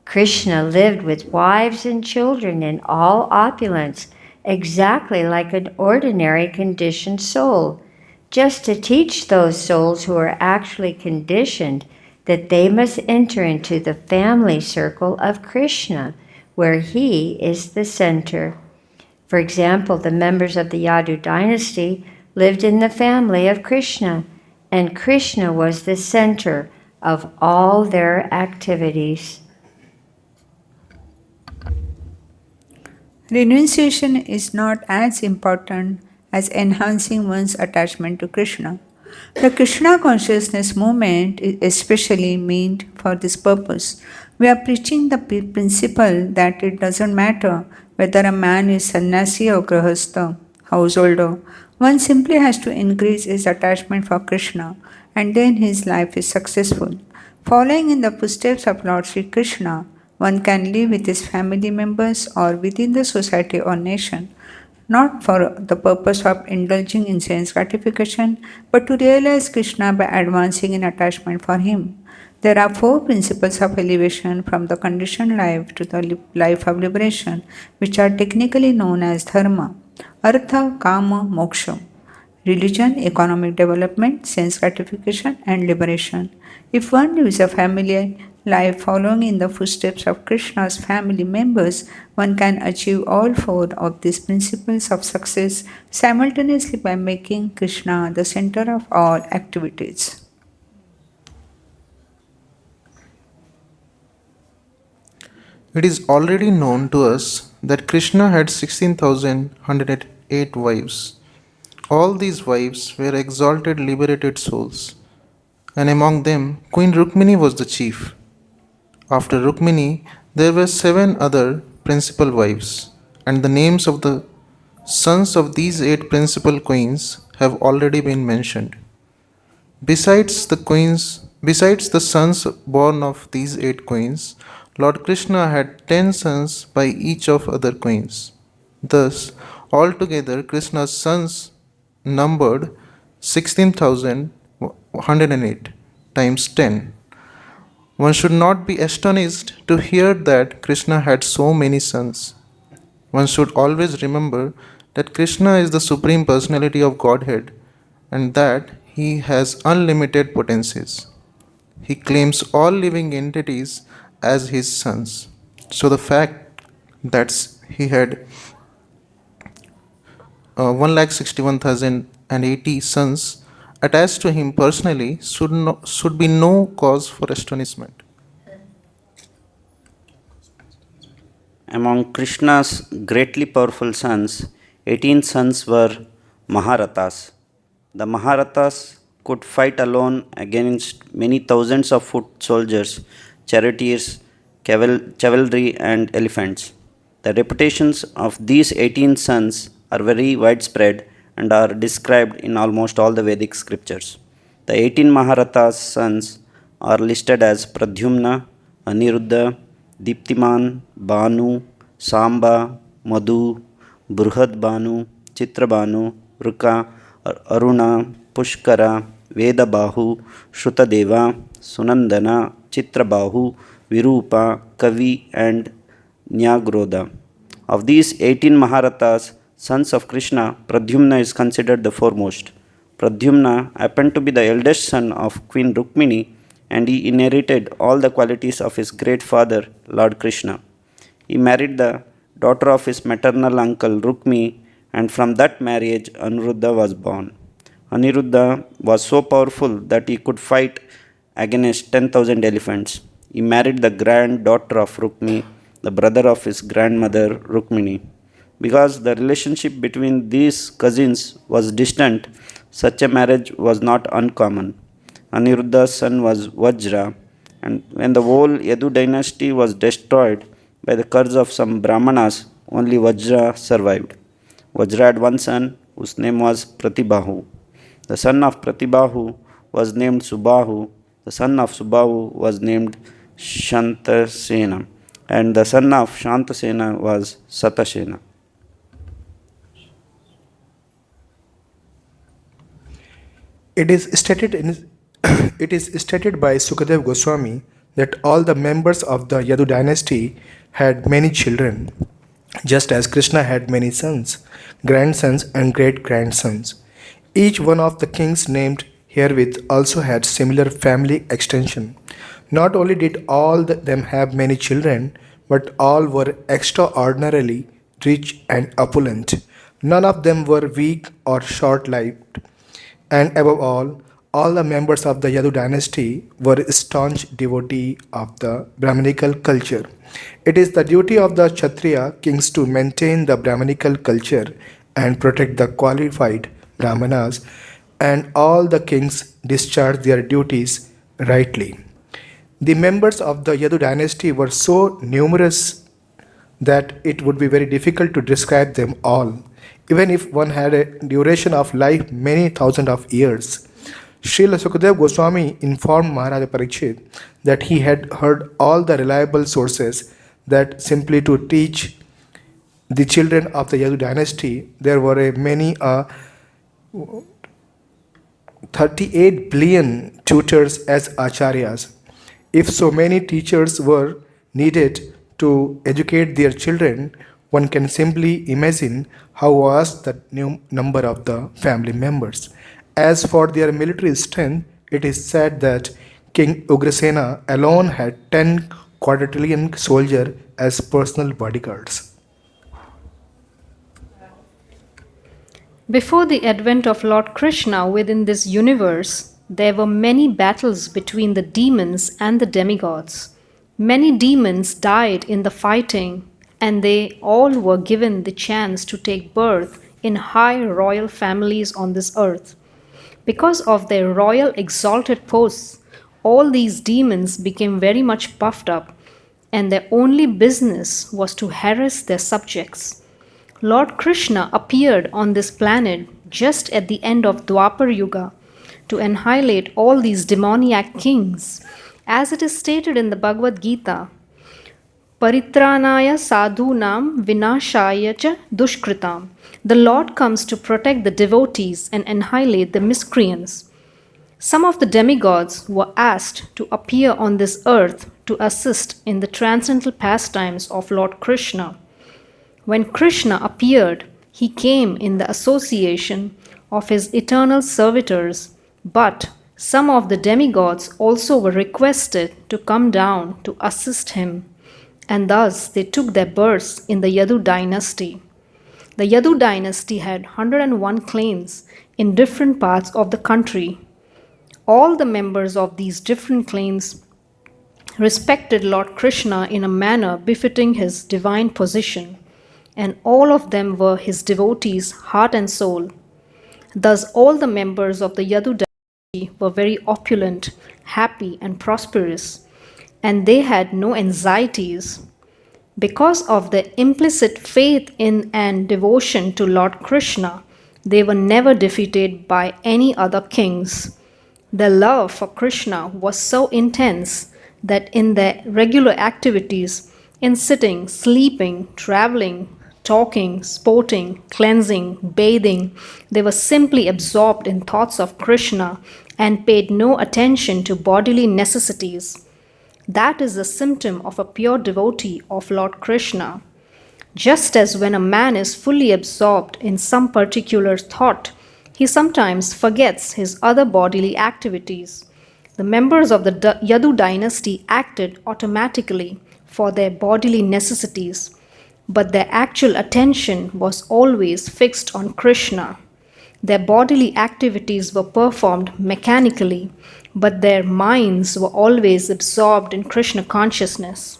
Krishna lived with wives and children in all opulence, exactly like an ordinary conditioned soul, just to teach those souls who are actually conditioned that they must enter into the family circle of Krishna, where he is the center. For example, the members of the Yadu dynasty lived in the family of Krishna, and Krishna was the center of all their activities. Renunciation is not as important as enhancing one's attachment to Krishna. The Krishna consciousness movement is especially meant for this purpose. We are preaching the principle that it doesn't matter whether a man is sannyasi or grahastha, householder. One simply has to increase his attachment for Krishna, and then his life is successful. Following in the footsteps of Lord Sri Krishna, one can live with his family members or within the society or nation, not for the purpose of indulging in sense gratification, but to realize Krishna by advancing in attachment for him. There are 4 principles of elevation from the conditioned life to the life of liberation, which are technically known as dharma, artha, kama, moksha. Religion, economic development, sense gratification, and liberation. If one lives a family life following in the footsteps of Krishna's family members, one can achieve all 4 of these principles of success simultaneously by making Krishna the center of all activities. It is already known to us that Krishna had 16,108 wives. All these wives were exalted liberated souls. and among them Queen Rukmini was the chief. After Rukmini, there were 7 other principal wives, and the names of the sons of these 8 principal queens have already been mentioned. Besides the sons born of these 8 queens, Lord Krishna had 10 sons by each of other queens. Thus, altogether, Krishna's sons numbered 16,108 times 10. One should not be astonished to hear that Krishna had so many sons. One should always remember that Krishna is the Supreme Personality of Godhead and that he has unlimited potencies. He claims all living entities as his sons. So the fact that he had 1,61,080 sons attached to him personally should be no cause for astonishment. Among Krishna's greatly powerful sons, 18 sons were Maharathas. The Maharathas could fight alone against many thousands of foot soldiers, charioteers, cavalry, and elephants. The reputations of these 18 sons are very widespread and are described in almost all the Vedic scriptures. The 18 Maharathas' sons are listed as Pradyumna, Aniruddha, Diptiman, Banu, Samba, Madhu, Bruhad Banu, Chitrabanu, Ruka, Aruna, Pushkara, Vedabahu, Shrutadeva, Sunandana, Chitrabahu, Virupa, Kavi, and Nyagroda. Of these 18 Maharathas, sons of Krishna, Pradyumna is considered the foremost. Pradyumna happened to be the eldest son of Queen Rukmini, and he inherited all the qualities of his great father, Lord Krishna. He married the daughter of his maternal uncle Rukmi, and from that marriage Anuruddha was born. Aniruddha was so powerful that he could fight against 10,000 elephants. He married the granddaughter of Rukmi, the brother of his grandmother Rukmini. Because the relationship between these cousins was distant, such a marriage was not uncommon. Aniruddha's son was Vajra, and when the whole Yadu dynasty was destroyed by the curse of some Brahmanas, only Vajra survived. Vajra had one son whose name was Pratibahu. The son of Pratibahu was named Subahu, the son of Subahu was named Shantasena, and the son of Shantasena was Satasena. It is stated by Sukadev Goswami that all the members of the Yadu dynasty had many children, just as Krishna had many sons, grandsons, and great grandsons. Each one of the kings named herewith also had similar family extension. Not only did all them have many children, but all were extraordinarily rich and opulent. None of them were weak or short lived. And above all the members of the Yadu dynasty were staunch devotees of the Brahminical culture. It is the duty of the Kshatriya kings to maintain the Brahminical culture and protect the qualified Brahmanas, and all the kings discharged their duties rightly. The members of the Yadu dynasty were so numerous that it would be very difficult to describe them all, even if one had a duration of life many thousands of years. Srila Sukadev Goswami informed Maharaja Parikshit that he had heard all the reliable sources that simply to teach the children of the Yadu dynasty there were many 38 billion tutors as acharyas. If so many teachers were needed to educate their children, one can simply imagine how vast the number of the family members. As for their military strength, it is said that King Ugrasena alone had 10 quadrillion soldiers as personal bodyguards. Before the advent of Lord Krishna within this universe, there were many battles between the demons and the demigods. Many demons died in the fighting, and they all were given the chance to take birth in high royal families on this earth. Because of their royal exalted posts, all these demons became very much puffed up, and their only business was to harass their subjects. Lord Krishna appeared on this planet just at the end of Dwapar Yuga to annihilate all these demoniac kings. As it is stated in the Bhagavad-Gita, Paritranaya sadhunam vinashaya cha dushkritam. The Lord comes to protect the devotees and annihilate the miscreants. Some of the demigods were asked to appear on this earth to assist in the transcendental pastimes of Lord Krishna. When Krishna appeared, he came in the association of his eternal servitors, but some of the demigods also were requested to come down to assist him, and thus they took their births in the Yadu dynasty. The Yadu dynasty had 101 clans in different parts of the country. All the members of these different clans respected Lord Krishna in a manner befitting his divine position, and all of them were his devotees, heart and soul. Thus, all the members of the Yadu dynasty were very opulent, happy, and prosperous, and they had no anxieties. Because of their implicit faith in and devotion to Lord Krishna, they were never defeated by any other kings. Their love for Krishna was so intense that in their regular activities, in sitting, sleeping, traveling, talking, sporting, cleansing, bathing, they were simply absorbed in thoughts of Krishna and paid no attention to bodily necessities. That is the symptom of a pure devotee of Lord Krishna. Just as when a man is fully absorbed in some particular thought, he sometimes forgets his other bodily activities. The members of the Yadu dynasty acted automatically for their bodily necessities, but their actual attention was always fixed on Krishna. Their bodily activities were performed mechanically, but their minds were always absorbed in Krishna consciousness.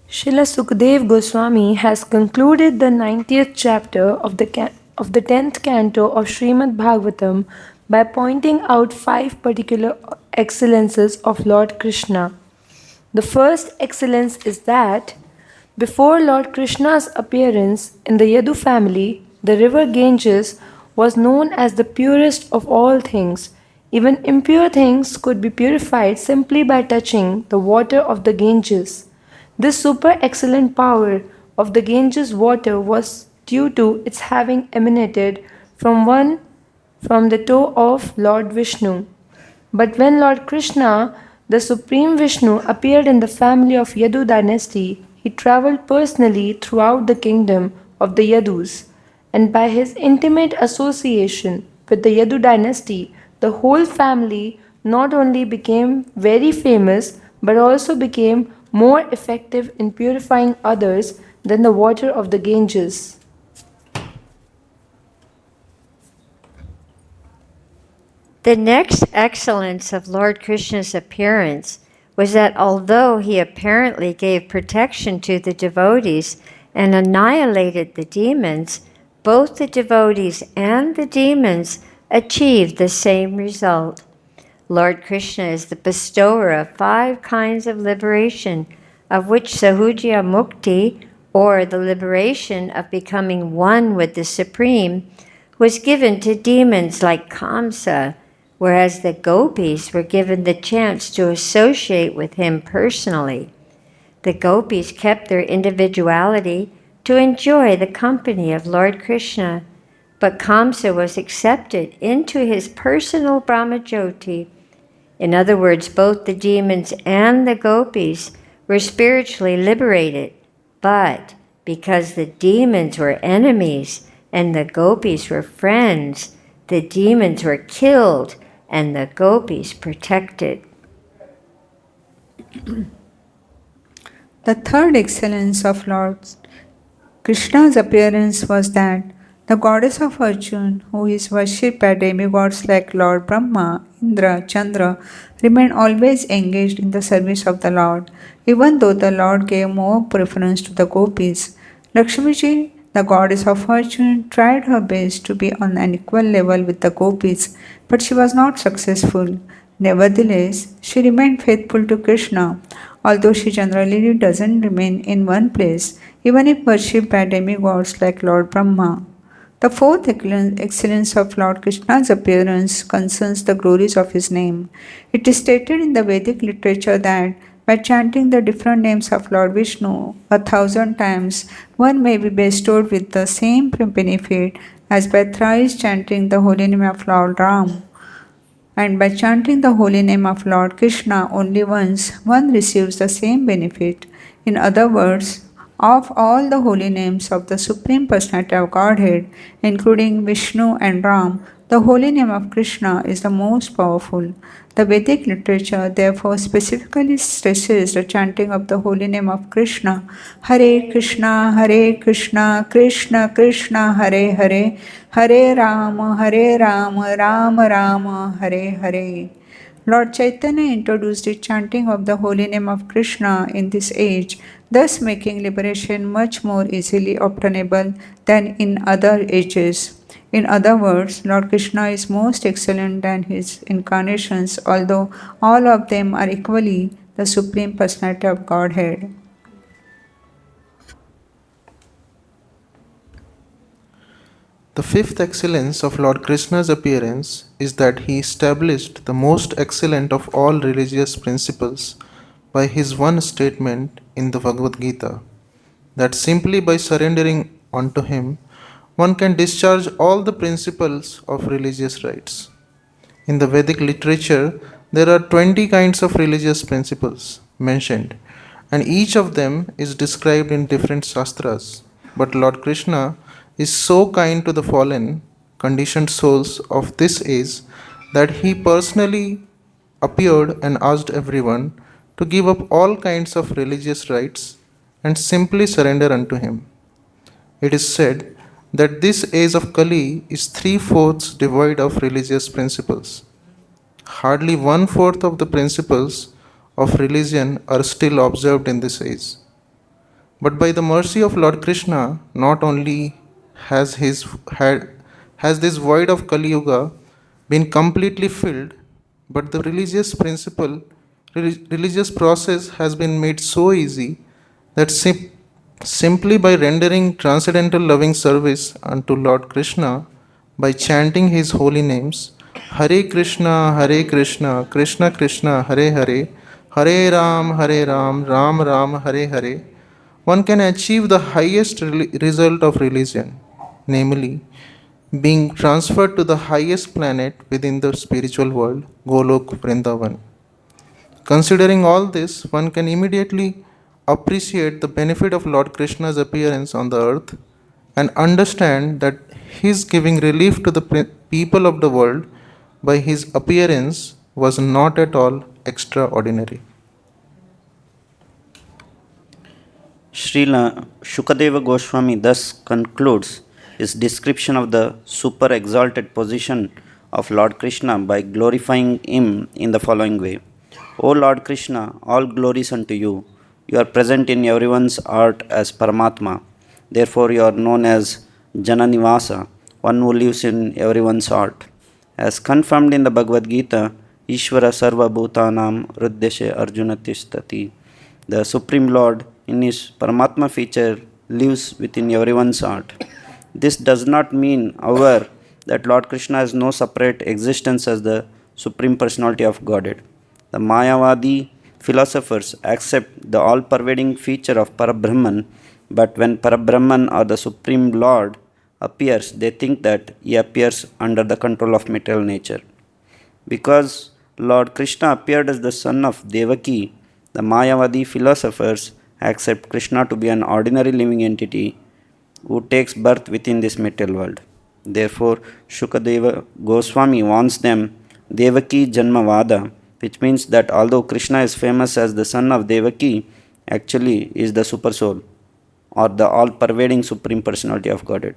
Srila Sukdev Goswami has concluded the 90th chapter of the 10th canto of Srimad Bhagavatam by pointing out 5 particular excellences of Lord Krishna. The first excellence is that before Lord Krishna's appearance in the Yadu family, the river Ganges was known as the purest of all things. Even impure things could be purified simply by touching the water of the Ganges. This super excellent power of the Ganges water was due to its having emanated from the toe of Lord Vishnu. But when Lord Krishna, the Supreme Vishnu, appeared in the family of Yadu dynasty, he travelled personally throughout the kingdom of the Yadus, and by his intimate association with the Yadu dynasty, the whole family not only became very famous but also became more effective in purifying others than the water of the Ganges. The next excellence of Lord Krishna's appearance was that although he apparently gave protection to the devotees and annihilated the demons, both the devotees and the demons achieved the same result. Lord Krishna is the bestower of 5 kinds of liberation, of which Sahuja Mukti, or the liberation of becoming one with the Supreme, was given to demons like Kamsa, whereas the gopis were given the chance to associate with him personally. The gopis kept their individuality to enjoy the company of Lord Krishna, but Kamsa was accepted into his personal Brahmajyoti. In other words, both the demons and the gopis were spiritually liberated, but because the demons were enemies and the gopis were friends, the demons were killed and the gopis protected. The third excellence of Lord Krishna's appearance was that the goddess of fortune, who is worshipped by demigods like Lord Brahma, Indra, Chandra, remained always engaged in the service of the Lord, even though the Lord gave more preference to the gopis. Lakshmiji, The goddess of fortune tried her best to be on an equal level with the gopis, but she was not successful. Nevertheless, she remained faithful to Krishna, although she generally doesn't remain in one place, even if worshipped by demigods like Lord Brahma. The fourth excellence of Lord Krishna's appearance concerns the glories of his name. It is stated in the Vedic literature that by chanting the different names of Lord Vishnu 1,000 times, one may be bestowed with the same benefit as by thrice chanting the holy name of Lord Ram. And by chanting the holy name of Lord Krishna only once, one receives the same benefit. In other words, of all the holy names of the Supreme Personality of Godhead, including Vishnu and Ram, the holy name of Krishna is the most powerful. The Vedic literature therefore specifically stresses the chanting of the holy name of Krishna, Hare Krishna, Krishna Krishna, Hare Hare, Hare Rama, Rama Rama, Hare Hare. Lord Chaitanya introduced the chanting of the holy name of Krishna in this age, thus making liberation much more easily obtainable than in other ages. In other words, Lord Krishna is most excellent than his incarnations, although all of them are equally the Supreme Personality of Godhead. The fifth excellence of Lord Krishna's appearance is that he established the most excellent of all religious principles by his one statement in the Bhagavad-Gita, that simply by surrendering unto him, one can discharge all the principles of religious rites. In the Vedic literature, there are 20 kinds of religious principles mentioned, and each of them is described in different shastras. But Lord Krishna is so kind to the fallen, conditioned souls of this age that he personally appeared and asked everyone to give up all kinds of religious rites and simply surrender unto him. It is said that this age of Kali is 3/4 devoid of religious principles. Hardly 1/4 of the principles of religion are still observed in this age. But by the mercy of Lord Krishna, not only has this void of Kali Yuga been completely filled, but the religious process has been made so easy that simply by rendering transcendental loving service unto Lord Krishna, by chanting his holy names, Hare Krishna, Krishna Krishna, Hare Hare, Hare Ram, Ram Ram, Hare Hare, one can achieve the highest result of religion, namely, being transferred to the highest planet within the spiritual world, Golok Vrindavan. Considering all this, one can immediately appreciate the benefit of Lord Krishna's appearance on the earth and understand that his giving relief to the people of the world by his appearance was not at all extraordinary. Srila Shukadeva Goswami thus concludes his description of the super exalted position of Lord Krishna by glorifying him in the following way. O Lord Krishna, all glories unto you. You are present in everyone's heart as Paramatma. Therefore, you are known as Jananivasa, one who lives in everyone's heart. As confirmed in the Bhagavad-Gita, Ishvara Sarva Bhutanam Ruddeshe Arjuna Tishtati. The Supreme Lord, in his Paramatma feature, lives within everyone's heart. This does not mean, however, that Lord Krishna has no separate existence as the Supreme Personality of Godhead. The Mayavadi philosophers accept the all-pervading feature of Parabrahman, but when Parabrahman or the Supreme Lord appears, they think that he appears under the control of material nature. Because Lord Krishna appeared as the son of Devaki, the Mayavadi philosophers accept Krishna to be an ordinary living entity who takes birth within this material world. Therefore, Shukadeva Goswami warns them, Devaki Janmavada, which means that although Krishna is famous as the son of Devaki, actually is the super soul or the all-pervading Supreme Personality of Godhead.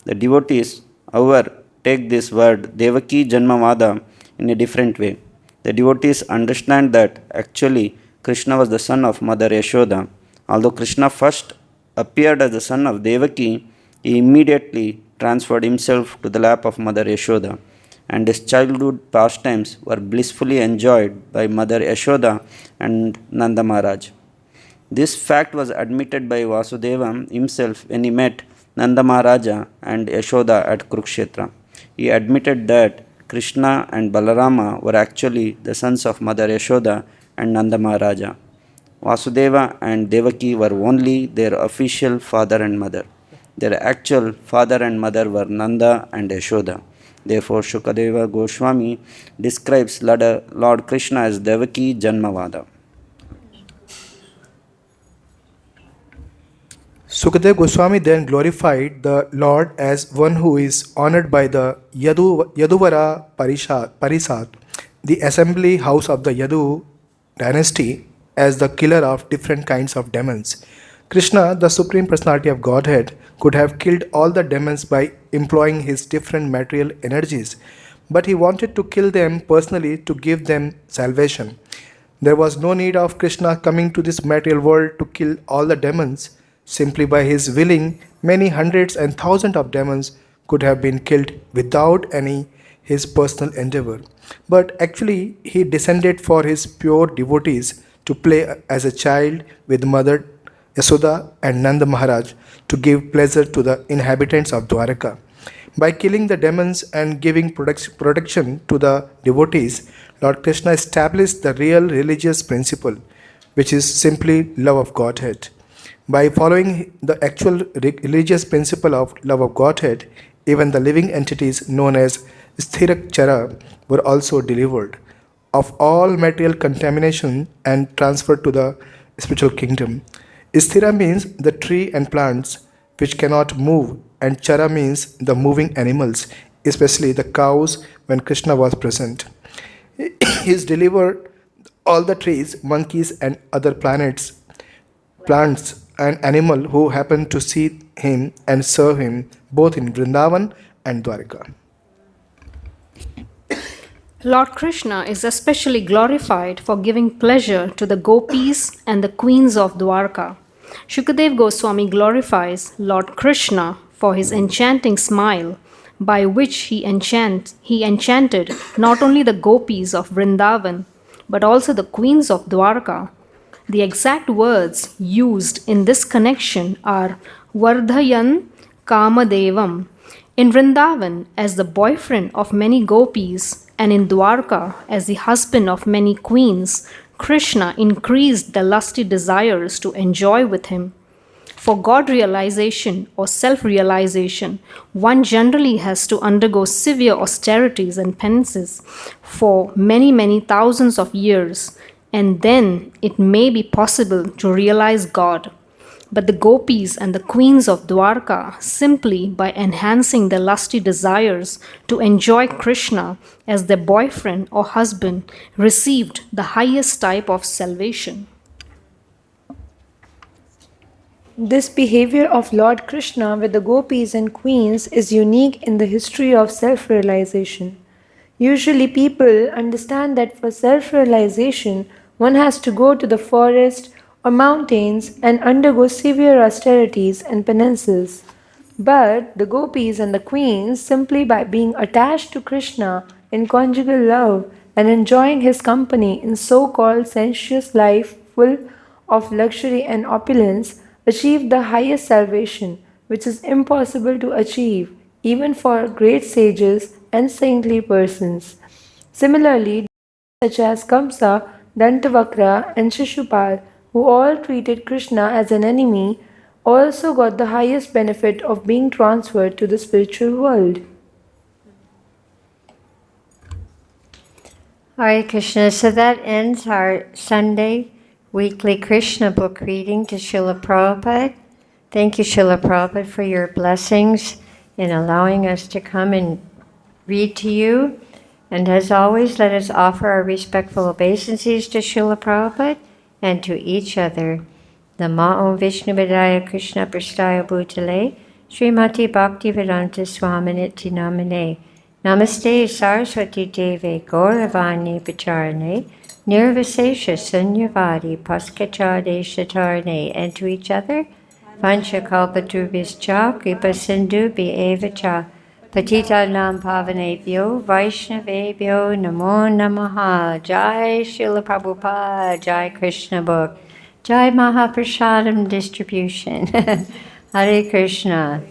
The devotees, however, take this word Devaki Janmavada in a different way. The devotees understand that actually Krishna was the son of Mother Yashoda. Although Krishna first appeared as the son of Devaki, He immediately transferred himself to the lap of Mother Yashoda, and his childhood pastimes were blissfully enjoyed by Mother Yashoda and Nanda Maharaj. This fact was admitted by Vasudeva himself when he met Nanda Maharaja and Yashoda at Kurukshetra. He admitted that Krishna and Balarama were actually the sons of Mother Yashoda and Nanda Maharaja. Vasudeva and Devaki were only their official father and mother. Their actual father and mother were Nanda and Yashoda. Therefore, Shukadeva Goswami describes Lord Krishna as Devaki Janmavada. Sukadeva Goswami then glorified the Lord as one who is honored by the Yaduvara Parisad, the assembly house of the Yadu dynasty, as the killer of different kinds of demons. Krishna, the Supreme Personality of Godhead, could have killed all the demons by employing his different material energies, but he wanted to kill them personally to give them salvation. There was no need of Krishna coming to this material world to kill all the demons. Simply by his willing, many hundreds and thousands of demons could have been killed without any his personal endeavor. But actually, he descended for his pure devotees to play as a child with Mother Yasoda and Nanda Maharaj to give pleasure to the inhabitants of Dwaraka. By killing the demons and giving protection to the devotees, Lord Krishna established the real religious principle, which is simply love of Godhead. By following the actual religious principle of love of Godhead, even the living entities known as Sthira were also delivered of all material contamination and transferred to the spiritual kingdom. Sthira means the tree and plants which cannot move, and Chara means the moving animals, especially the cows when Krishna was present. He has delivered all the trees, monkeys, and other plants, and animal who happen to see him and serve him both in Vrindavan and Dwarika. Lord Krishna is especially glorified for giving pleasure to the gopis and the queens of Dwarka. Shukadev Goswami glorifies Lord Krishna for his enchanting smile, by which he enchanted not only the gopis of Vrindavan, but also the queens of Dwarka. The exact words used in this connection are Vardhayan Kamadevam. In Vrindavan, as the boyfriend of many gopis, and in Dwarka, as the husband of many queens, Krishna increased the lusty desires to enjoy with him. For God realization or self realization, one generally has to undergo severe austerities and penances for many thousands of years, and then it may be possible to realize God. But the gopis and the queens of Dwarka, simply by enhancing their lusty desires to enjoy Krishna as their boyfriend or husband, received the highest type of salvation. This behavior of Lord Krishna with the gopis and queens is unique in the history of self realization. Usually, people understand that for self realization, one has to go to the forest or mountains and undergo severe austerities and penances. But the gopis and the queens, simply by being attached to Krishna in conjugal love and enjoying his company in so called sensuous life full of luxury and opulence, achieve the highest salvation, which is impossible to achieve even for great sages and saintly persons. Similarly, such as Kamsa, Dantavakra, and Shishupal, who all treated Krishna as an enemy, also got the highest benefit of being transferred to the spiritual world. Hare Krishna. So that ends our Sunday weekly Krishna book reading to Srila Prabhupada. Thank you, Srila Prabhupada, for your blessings in allowing us to come and read to you. And as always, let us offer our respectful obeisances to Srila Prabhupada and to each other. Namo Vishnu Vidaya Krishna Prasthaya Bhutale Srimati Bhakti-Vedanta Swaminiti Namane Namaste Saraswati Deve Gauravani Pacharane Nirvasesha Sunyavadi Paskachade Shatarane. And to each other, Panchakalpatarubhishcha kripa sindhubhi eva cha patitanam pavanebhyo vaishnavebhyo namo namaha. Jai Srila Prabhupada, Jai Krishna Book, Jai Mahaprasadam distribution. Hare Krishna.